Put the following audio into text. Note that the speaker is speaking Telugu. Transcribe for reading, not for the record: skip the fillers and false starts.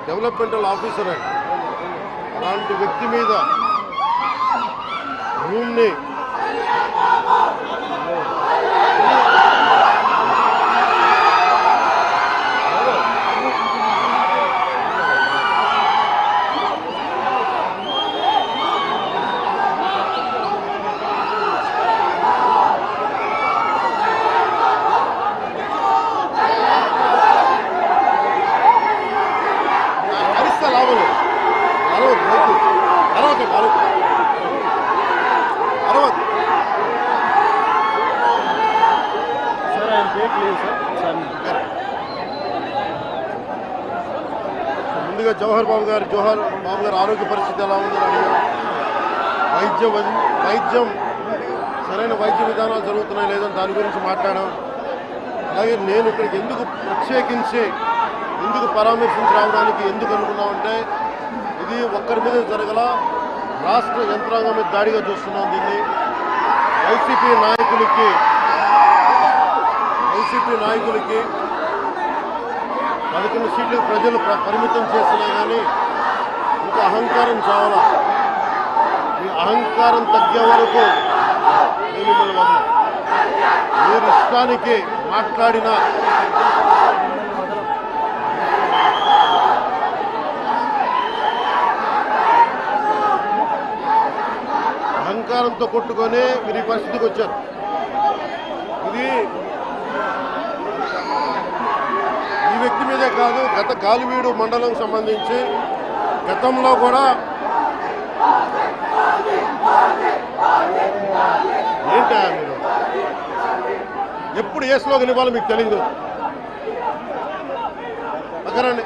డెవలప్మెంటల్ ఆఫీసర్ అండి. అలాంటి వ్యక్తి మీద భూమిని ముందుగా జవహర్ బాబు గారు ఆరోగ్య పరిస్థితి ఎలా ఉందని అడిగారు. వైద్యం సరైన వైద్య విధానాలు జరుగుతున్నాయి లేదని దాని గురించి మాట్లాడాం. అలాగే నేను ఇక్కడికి ఎందుకు ప్రత్యేకించి ఎందుకు పరామర్శించి రావడానికి ఎందుకు అనుకున్నామంటే ఇది ఒక్కరి మీద జరగల, రాష్ట్ర యంత్రాంగం మీద దాడిగా చూస్తున్నాం. దీన్ని వైసీపీ నాయకులకి 11 సీట్లు ప్రజలు పరిమితం చేసినా కానీ ఇంకా అహంకారం చావాలా. ఈ అహంకారం తగ్గే వరకు నేను మిమ్మల్ని వదలను. మీరు ఇష్టానికి మాట్లాడిన అహంకారంతో కొట్టుకొని మీరు ఈ పరిస్థితికి వచ్చారు. ఇది ఈ వ్యక్తి మీదే కాదు, గత గాలివీడు మండలం సంబంధించి గతంలో కూడా ఏంటా మీరు ఎప్పుడు ఏ స్లోగన్ ఇవ్వాలో మీకు తెలియదు. అక్కడండి